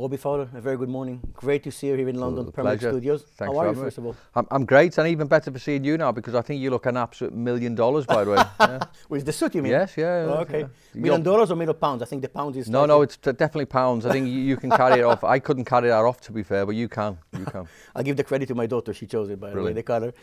Roubi, Fowler, a very good morning. Great to see you here in London, Premier Studios. Thanks. How are you, first of all? I'm great, and even better for seeing you now, because I think you look an absolute $1 million, by the way. Yeah. With the suit, you mean? Yes, yeah. Oh, okay. Yeah. $1 million or $1 million pounds? I think the pound is... No, it's definitely pounds. I think you can carry it off. I couldn't carry that off, to be fair, but you can. You can. I'll give the credit to my daughter. She chose it, by Brilliant. the way, the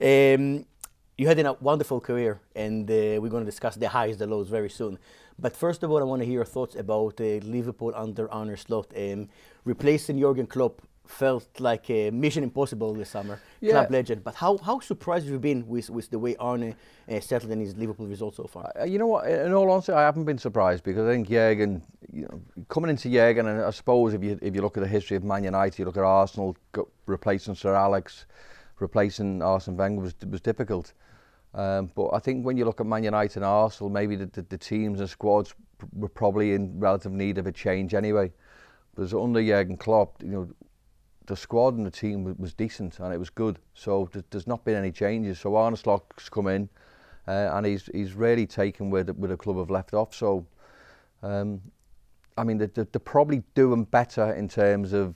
colour. You had a wonderful career, and we're going to discuss the highs, the lows very soon. But first of all, I want to hear your thoughts about Liverpool under Arne Slot. Replacing Jurgen Klopp felt like a mission impossible this summer. Yeah. Club legend. But how surprised have you been with the way Arne settled in his Liverpool results so far? You know what? In all honesty, I haven't been surprised, because I think Jurgen, coming into Jurgen, and I suppose if you look at the history of Man United, you look at Arsenal replacing Sir Alex, replacing Arsene Wenger was difficult. But I think when you look at Man United and Arsenal, maybe the teams and squads were probably in relative need of a change anyway. But under Jurgen Klopp, the squad and the team was decent and it was good. So there's not been any changes. So Arne Slot's come in and he's really taken where the club have left off. So I mean, they're probably doing better in terms of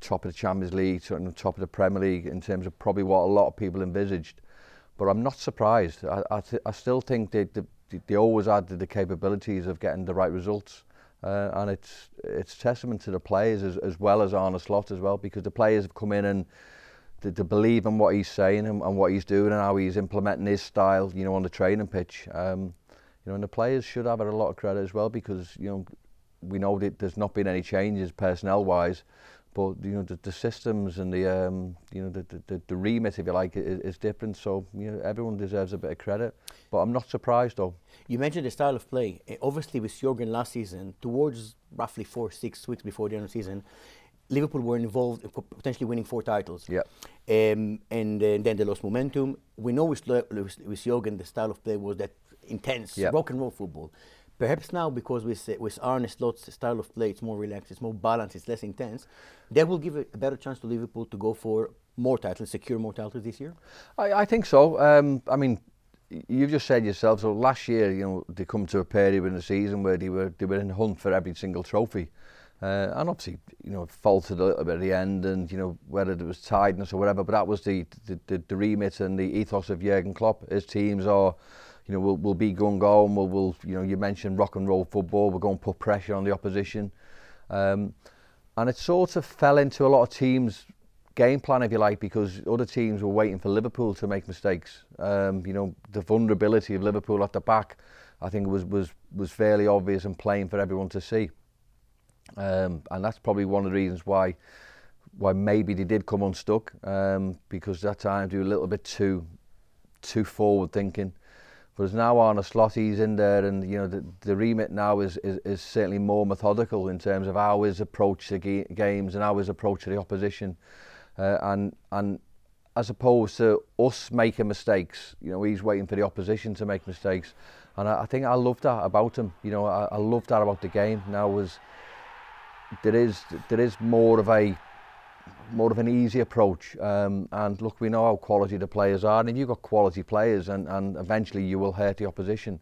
top of the Champions League, top of the Premier League, in terms of probably what a lot of people envisaged. But I'm not surprised. I still think they always had the capabilities of getting the right results. And it's testament to the players as well as Arne Slot as well, because the players have come in and they believe in what he's saying and what he's doing and how he's implementing his style, on the training pitch. And the players should have a lot of credit as well, because we know that there's not been any changes personnel-wise, but the systems and the remit, if you like, is different. So everyone deserves a bit of credit. But I'm not surprised though. You mentioned the style of play. Obviously, with Jurgen last season, towards roughly 4-6 weeks before the end of the season, Liverpool were involved in potentially winning 4 titles. Yeah. And then they lost momentum. We know with Jurgen, the style of play was that intense, rock and roll football. Perhaps now, because with Arne Slot's style of play, it's more relaxed, it's more balanced, it's less intense, that will give a better chance to Liverpool to go for more titles, secure more titles this year? I think so. I mean, you've just said yourself, so last year, they come to a period in the season where they were in hunt for every single trophy. And obviously, faltered a little bit at the end, and, whether it was tiredness or whatever, but that was the remit and the ethos of Jurgen Klopp. His teams are... we'll be gung-go, and we'll you mentioned rock and roll football, we're going to put pressure on the opposition. And it sort of fell into a lot of teams' game plan, if you like, because other teams were waiting for Liverpool to make mistakes. The vulnerability of Liverpool at the back, I think was fairly obvious and plain for everyone to see. And that's probably one of the reasons why maybe they did come unstuck, because that time they were a little bit too forward thinking. But now Arne Slot, he's in there, and the remit now is certainly more methodical in terms of how his approach to games and how his approach to the opposition, and as opposed to us making mistakes, he's waiting for the opposition to make mistakes, and I think I love that about him. I love that about the game now. There is more of an easy approach, and look, we know how quality the players are, and if you've got quality players, and eventually you will hurt the opposition.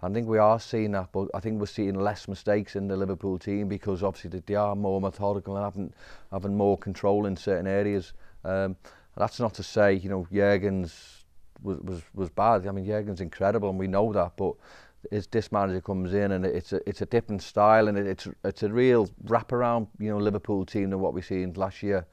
I think we are seeing that, but I think we're seeing less mistakes in the Liverpool team, because obviously they are more methodical and having more control in certain areas. That's not to say Jurgen's was bad. I mean, Jurgen's incredible and we know that, but this manager comes in and it's a different style, and it's a real wraparound Liverpool team than what we seen last year.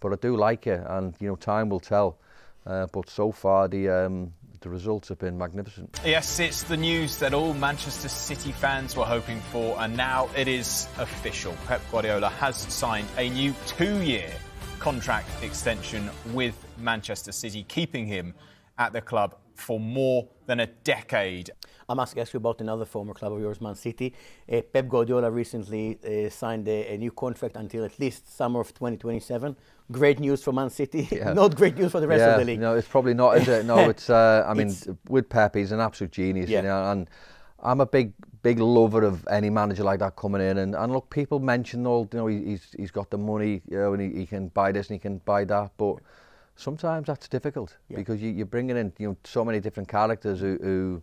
But I do like it, and time will tell. But so far the results have been magnificent. Yes, it's the news that all Manchester City fans were hoping for, and now it is official. Pep Guardiola has signed a new 2-year contract extension with Manchester City, keeping him at the club for more than a decade. I must ask you about another former club of yours, Man City. Pep Guardiola recently signed a new contract until at least summer of 2027. Great news for Man City, not great news for the rest of the league. No, it's probably not, is it? No, it's. I mean, with Pep, he's an absolute genius, and I'm a big lover of any manager like that coming in. And look, people mention he's got the money, and he can buy this and he can buy that, but sometimes that's difficult because you're bringing in so many different characters who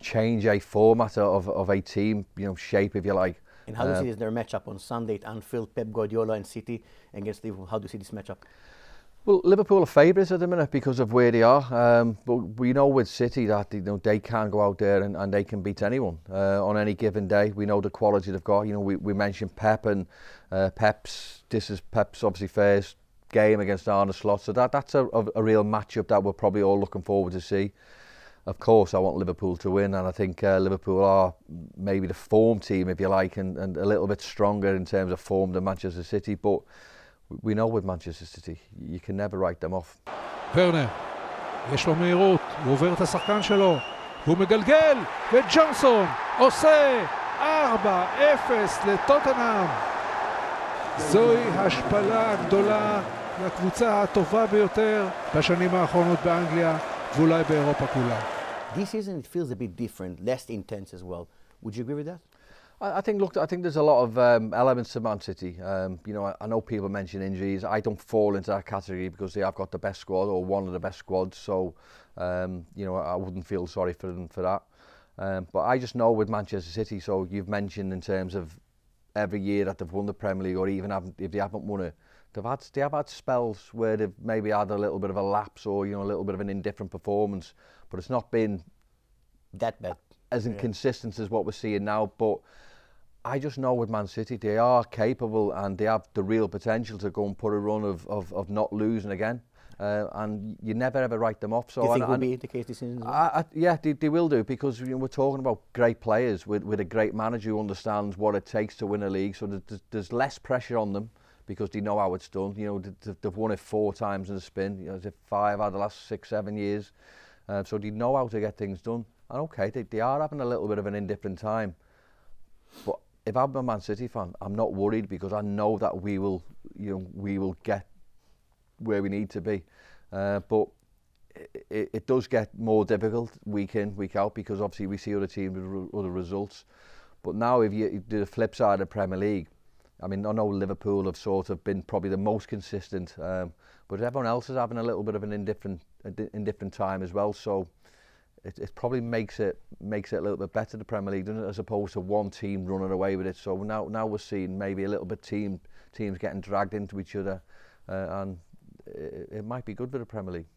change a format of a team shape, if you like. And how do you see this their matchup on Sunday at Anfield, Pep Guardiola and City against Liverpool? How do you see this matchup? Well, Liverpool are favourites at the minute because of where they are. But we know with City that they can go out there and they can beat anyone on any given day. We know the quality they've got. We mentioned Pep and this is Pep's obviously first game against Arne Slot. So that's a real matchup that we're probably all looking forward to see. Of course, I want Liverpool to win, and I think Liverpool are maybe the form team, if you like, and a little bit stronger in terms of form than Manchester City. But we know with Manchester City, you can never write them off. ורנר, יש לו מהירות, הוא עובר את השחקן שלו, הוא מגלגל, וג'ונסון עושה 4-0 לטוטנהאם. זוהי השפלה גדולה לקבוצה הטובה ביותר בשנים האחרונות באנגליה, ואולי באירופה כולה. This season it feels a bit different, less intense as well. Would you agree with that? I think there's a lot of elements to Man City. I know people mention injuries. I don't fall into that category because they have got the best squad or one of the best squads. So, I wouldn't feel sorry for them for that. But I just know with Manchester City, so you've mentioned in terms of every year that they've won the Premier League, or even if they haven't won it, they have had spells where they've maybe had a little bit of a lapse or a little bit of an indifferent performance, but it's not been that bad, as inconsistent as what we're seeing now. But I just know with Man City they are capable and they have the real potential to go and put a run of not losing again, and you never ever write them off. So do you think will be the case this season? Yeah, they will do, because we're talking about great players with a great manager who understands what it takes to win a league. So there's less pressure on them, because they know how it's done. They've won it 4 times in the spin. They've 5 out of the last 6-7 years. So they know how to get things done. And okay, they are having a little bit of an indifferent time. But if I'm a Man City fan, I'm not worried, because I know that we will get where we need to be. But it does get more difficult week in, week out, because obviously we see other teams with other results. But now if you do the flip side of the Premier League, I mean, I know Liverpool have sort of been probably the most consistent, but everyone else is having a little bit of an indifferent time as well. So it probably makes it a little bit better, the Premier League, doesn't it, as opposed to one team running away with it. So now we're seeing maybe a little bit teams getting dragged into each other, and it might be good for the Premier League.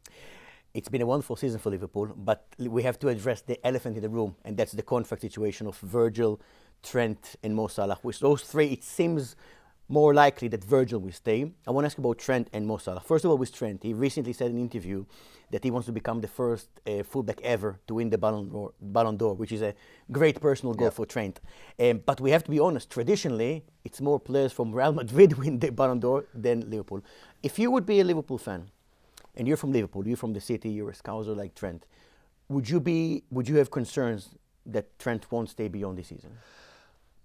It's been a wonderful season for Liverpool, but we have to address the elephant in the room, and that's the contract situation of Virgil, Trent and Mo Salah. With those 3, it seems more likely that Virgil will stay. I want to ask about Trent and Mo Salah. First of all, with Trent, he recently said in an interview that he wants to become the first fullback ever to win the Ballon d'Or, which is a great personal goal for Trent. But we have to be honest, traditionally, it's more players from Real Madrid win the Ballon d'Or than Liverpool. If you would be a Liverpool fan, and you're from Liverpool, you're from the city, you're a scouser like Trent, would you have concerns that Trent won't stay beyond this season?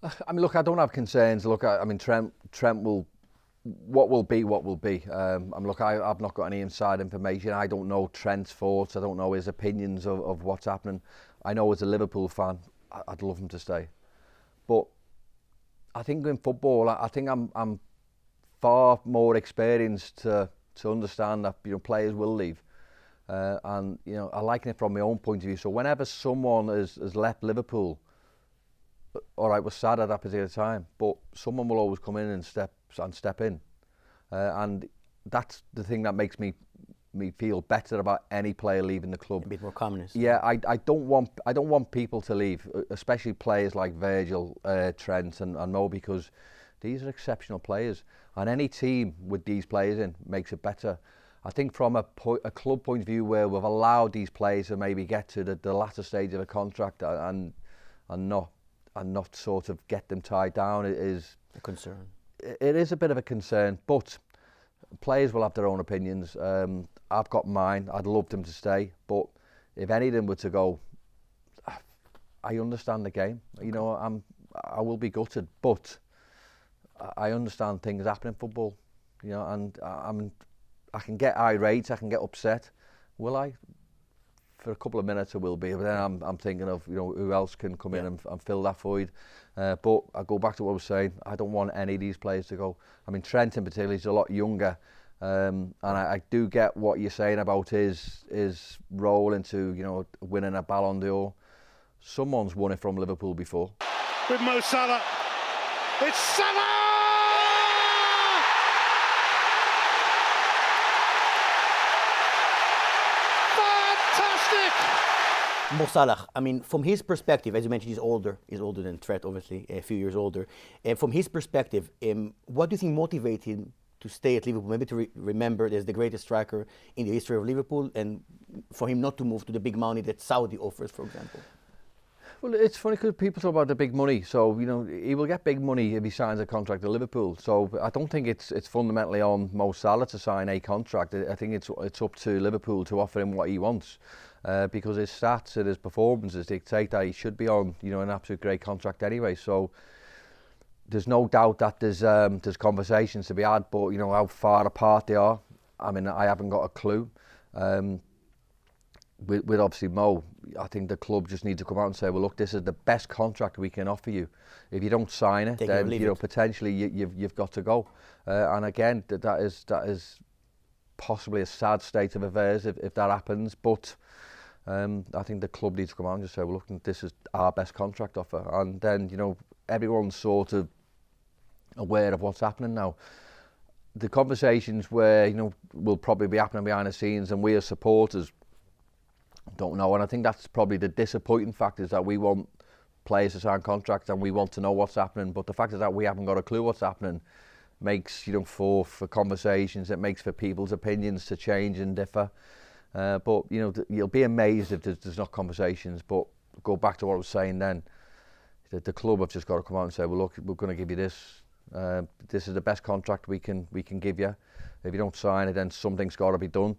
I mean, look, I don't have concerns. Look, I mean, Trent will, what will be. Look, I've not got any inside information. I don't know Trent's thoughts. I don't know his opinions of what's happening. I know as a Liverpool fan, I'd love him to stay. But I think in football, I think I'm far more experienced to understand that players will leave. And I liken it from my own point of view. So whenever someone has left Liverpool, all right, we're sad at that particular time, but someone will always come in and step in, and that's the thing that makes me feel better about any player leaving the club. A bit more calmness. Yeah, I don't want people to leave, especially players like Virgil, Trent, and Mo, because these are exceptional players, and any team with these players in makes it better. I think from a club point of view, where we've allowed these players to maybe get to the latter stage of a contract and not sort of get them tied down, it is a concern. It is a bit of a concern, but players will have their own opinions. I've got mine. I'd love them to stay, but if any of them were to go, I understand the game. Okay. I will be gutted, but I understand things happen in football. And I can get irate, I can get upset. Will I? For a couple of minutes I will be, but then I'm thinking of who else can come in and fill that void. But I go back to what I was saying. I don't want any of these players to go. I mean, Trent in particular, he's a lot younger, and I do get what you're saying about his role into winning a Ballon d'Or. Someone's won it from Liverpool before. With Mo Salah, It's Salah! Fantastic! Mo Salah, I mean, from his perspective, as you mentioned, he's older than Trent, obviously, a few years older. From his perspective, what do you think motivated him to stay at Liverpool, maybe to remember as the greatest striker in the history of Liverpool, and for him not to move to the big money that Saudi offers, for example? Well, it's funny because people talk about the big money. So, you know, he will get big money if he signs a contract at Liverpool. So I don't think it's fundamentally on Mo Salah to sign a contract. I think it's up to Liverpool to offer him what he wants. Because his stats and his performances dictate that he should be on, you know, an absolute great contract anyway. So there's no doubt that there's conversations to be had, but you know how far apart they are. I mean, I haven't got a clue. With obviously Mo, I think the club just needs to come out and say, well, look, this is the best contract we can offer you. If you don't sign it, then you know potentially you've got to go. And again, that is possibly a sad state of affairs if that happens. But I think the club needs to come out and just say, well, look, this is our best contract offer. And then, you know, everyone's sort of aware of what's happening now. The conversations where, you know, will probably be happening behind the scenes, and we as supporters don't know. And I think that's probably the disappointing fact, is that we want players to sign contracts and we want to know what's happening. But the fact is that we haven't got a clue what's happening makes, you know, for conversations, it makes for people's opinions to change and differ. But, you know, you'll be amazed if there's not conversations. But go back to what I was saying then, the club have just got to come out and say, well, look, we're going to give you this. This is the best contract we can give you. If you don't sign it, then something's got to be done.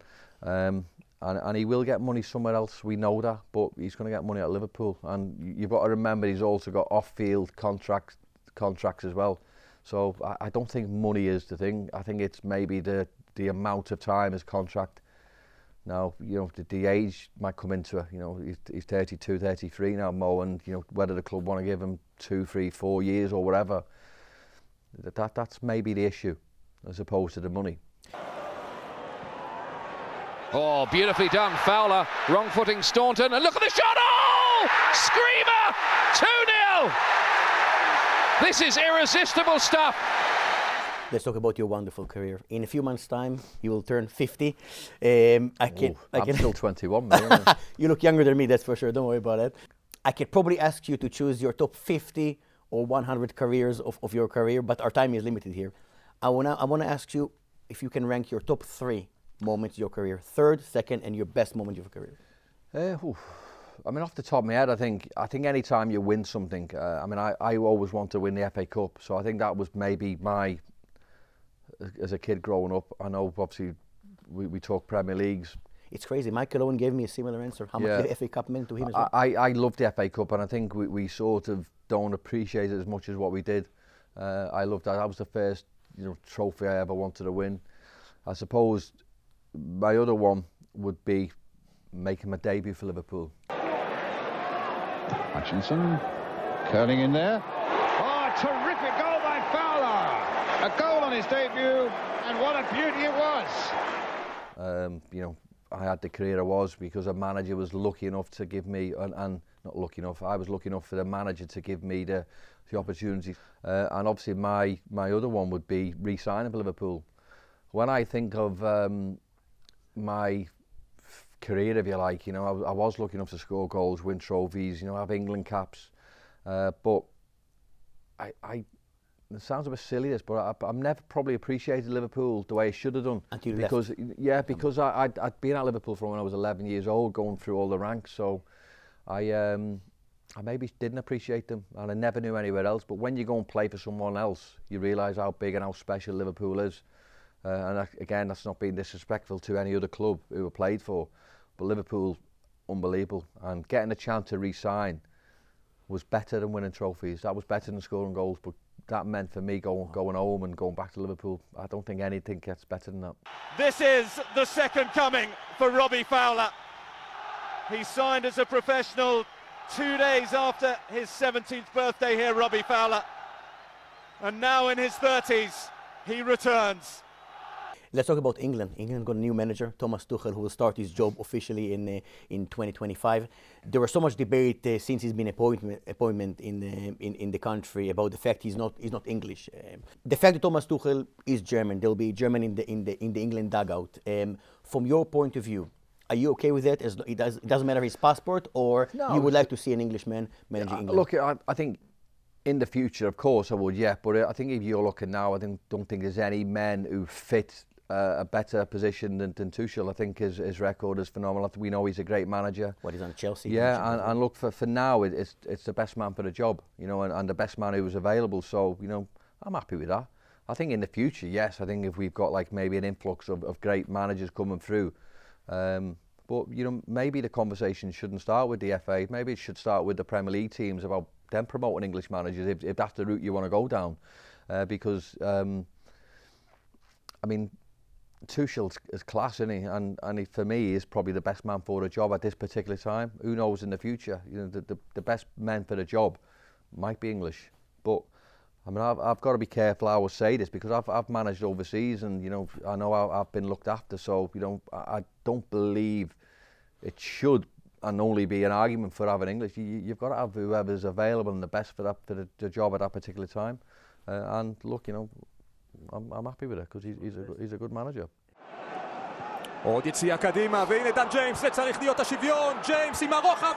And he will get money somewhere else, we know that, but he's going to get money at Liverpool. And you've got to remember he's also got off-field contracts as well. So I don't think money is the thing. I think it's maybe the amount of time his contract. Now, you know, the age might come into it. You know, he's 32, 33 now, Mo, and, you know, whether the club want to give him 2, 3, 4 years or whatever, that's maybe the issue, as opposed to the money. Oh, beautifully done, Fowler, wrong footing Staunton, and look at the shot, oh! Screamer, 2-0! This is irresistible stuff. Let's talk about your wonderful career. In a few months' time, you will turn 50. I'm still 21, man. You look younger than me, that's for sure, don't worry about it. I could probably ask you to choose your top 50 or 100 careers of your career, but our time is limited here. I wanna ask you if you can rank your top 3 moments of your career, third, second, and your best moment of your career. I mean, off the top of my head, I think any time you win something, I mean, I always want to win the FA Cup, so I think that was maybe as a kid growing up. I know, obviously, we talk Premier Leagues. It's crazy. Michael Owen gave me a similar answer. How much the FA Cup meant to him as well. I love the FA Cup, and I think we sort of don't appreciate it as much as what we did. I loved that. That was the first, you know, trophy I ever wanted to win. I suppose my other one would be making my debut for Liverpool. Hutchinson curling in there. Oh, terrific goal by Fowler! A goal on his debut, and what a beauty it was! You know, I had the career I was because a manager was lucky enough to give me, and not lucky enough, I was lucky enough for the manager to give me the opportunity. And obviously my other one would be re-signing for Liverpool. When I think of my career, if you like, you know, I was lucky enough to score goals, win trophies, you know, have England caps, but it sounds a bit silly this, but I've never probably appreciated Liverpool the way I should have done. Until you because left. Yeah, because I'd been at Liverpool from when I was 11 years old, going through all the ranks, so I maybe didn't appreciate them, and I never knew anywhere else. But when you go and play for someone else, you realise how big and how special Liverpool is. And again, that's not being disrespectful to any other club who I played for, but Liverpool, unbelievable. And getting a chance to re-sign was better than winning trophies. That was better than scoring goals, but that meant for me going home and going back to Liverpool. I don't think anything gets better than that. This is the second coming for Robbie Fowler. He signed as a professional 2 days after his 17th birthday here, Robbie Fowler. And now in his 30s, he returns. Let's talk about England. England got a new manager, Thomas Tuchel, who will start his job officially in 2025. There was so much debate since he's been appointment in the country about the fact he's not English. The fact that Thomas Tuchel is German, there'll be German in the England dugout. From your point of view, are you okay with that? It doesn't matter his passport, or no, you would like to see an Englishman managing England? Look, I think in the future, of course, I would, yeah. But I think if you're looking now, don't think there's any men who fit a better position than Tuchel. I think his record is phenomenal. We know he's a great manager. What he's on Chelsea. Yeah, and look, for now, it's the best man for the job, you know, and the best man who was available. So, you know, I'm happy with that. I think in the future, yes, I think if we've got like maybe an influx of great managers coming through, but, you know, maybe the conversation shouldn't start with the FA. Maybe it should start with the Premier League teams about them promoting English managers if that's the route you want to go down. Because, I mean, Tuchel is class, isn't he? And he, for me, is probably the best man for the job at this particular time. Who knows in the future? You know, the best men for the job might be English. But, I mean, I've got to be careful how I say this, because I've managed overseas, and, you know I've been looked after. So, you know, I don't believe it should and only be an argument for having English. You've got to have whoever's available and the best for the job at that particular time. And look, you know, I'm happy with it, because he's a good manager. עוד יציאה קדימה, והנה דן ג'יימס, זה צריך להיות השוויון. ג'יימס עם הרוחב,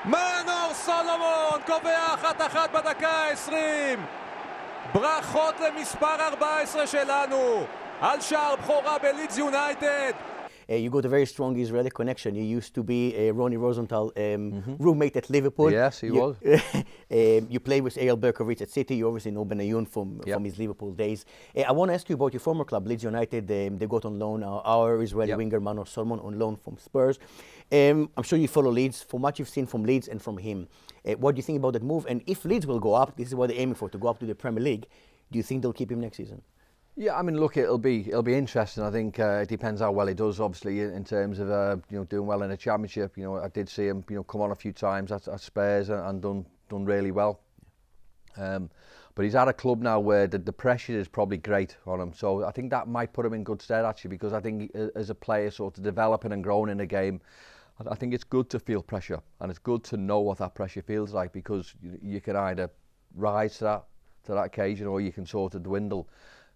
מנור סולומון קובע 1-1 בדקה 20. ברכות למספר 14 שלנו על שער בכורה בלידס יונייטד. You got a very strong Israeli connection. You used to be Ronnie Rosenthal roommate at Liverpool. Yes, he was. You played with Eyal Berkovic at City. You obviously know Benayoun from his Liverpool days. I want to ask you about your former club, Leeds United. They got on loan our Israeli winger Manor Solomon on loan from Spurs. I'm sure you follow Leeds. From what you've seen from Leeds and from him, what do you think about that move? And if Leeds will go up, this is what they're aiming for, to go up to the Premier League, do you think they'll keep him next season? Yeah, I mean, look, it'll be interesting. I think it depends how well he does, obviously, in terms of you know, doing well in the Championship. You know, I did see him, you know, come on a few times at Spurs and done really well. But he's at a club now where the pressure is probably great on him. So I think that might put him in good stead, actually, because I think as a player sort of developing and growing in the game, I think it's good to feel pressure, and it's good to know what that pressure feels like, because you can either rise to that occasion, or you can sort of dwindle.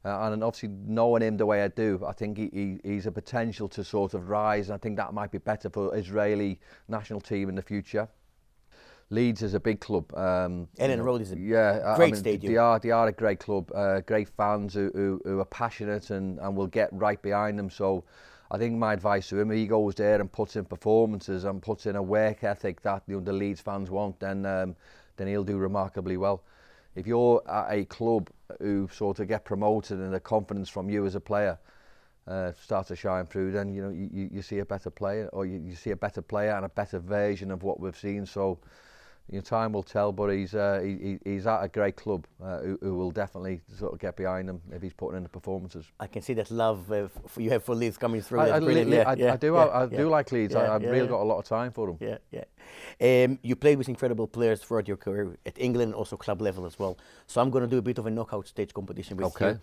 And obviously, knowing him the way I do, I think he's a potential to sort of rise, and I think that might be better for Israeli national team in the future. Leeds is a big club. Ellen Road is a great stadium. They are a great club, great fans who are passionate and will get right behind them. So I think my advice to him, if he goes there and puts in performances and puts in a work ethic that, you know, the Leeds fans want, then he'll do remarkably well. If you're at a club who sort of get promoted and the confidence from you as a player starts to shine through, then, you know, you see a better player, or you see a better player and a better version of what we've seen. So, you know, time will tell, but he's at a great club who will definitely sort of get behind him if he's putting in the performances. I can see that love you have for Leeds coming through. I do like Leeds. I've really got a lot of time for them. You played with incredible players throughout your career at England and also club level as well. So I'm going to do a bit of a knockout stage competition with you.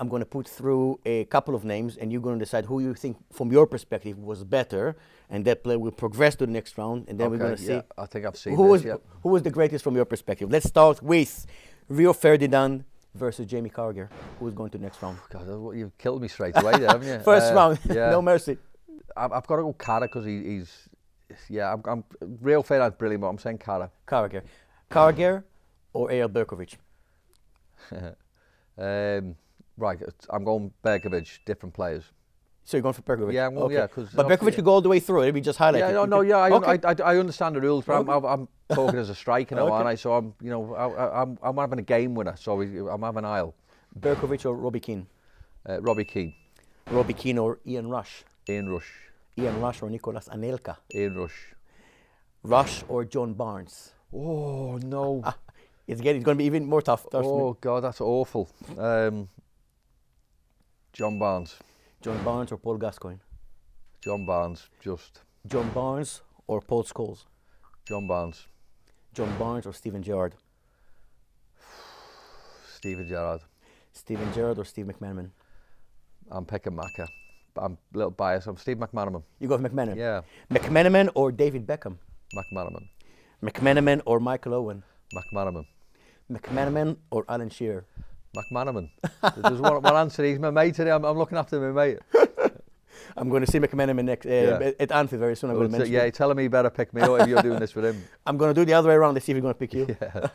I'm going to put through a couple of names, and you're going to decide who you think, from your perspective, was better, and that player will progress to the next round, and then we're going to see. I think I've seen who was the greatest from your perspective. Let's start with Rio Ferdinand versus Jamie Carragher. Who's going to the next round? God, you've killed me straight away there, haven't you? First round, no mercy. I've got to go Carragher, because he's I'm Rio Ferdinand's brilliant, but I'm saying Carragher. Carragher or Eyal Berkovic? Right, I'm going Berkovic, different players. So you're going for Berkovic? Yeah, well, yeah. But Berkovic could go all the way through. Let me just highlight it. I understand the rules, but I'm talking as a striker now, aren't I? So I'm having a game winner. So I'm having Eyal. Berkovic or Robbie Keane? Robbie Keane. Robbie Keane or Ian Rush? Ian Rush. Ian Rush or Nicolas Anelka? Ian Rush. Rush or John Barnes? Oh no! It's going to be even more tough. Oh God, that's awful. John Barnes. John Barnes or Paul Gascoigne? John Barnes, just. John Barnes or Paul Scholes? John Barnes. John Barnes or Steven Gerrard? Steven Gerrard. Steven Gerrard or Steve McManaman? I'm picking Macca. I'm a little biased. I'm Steve McManaman. You go with McManaman? Yeah. McManaman or David Beckham? McManaman. McManaman or Michael Owen? McManaman. McManaman or Alan Shearer? McManaman. There's one answer. He's my mate today. I'm looking after my mate. I'm going to see McManaman next at Anfield very soon. I'm going to mention. Yeah, you're telling me you better pick me up if you're doing this with him. I'm going to do the other way around. Let's see if he's going to pick you. Yeah.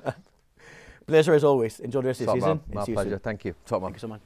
Pleasure as always. Enjoy the rest of the season. My pleasure. Thank you. Top man. Thank you so much.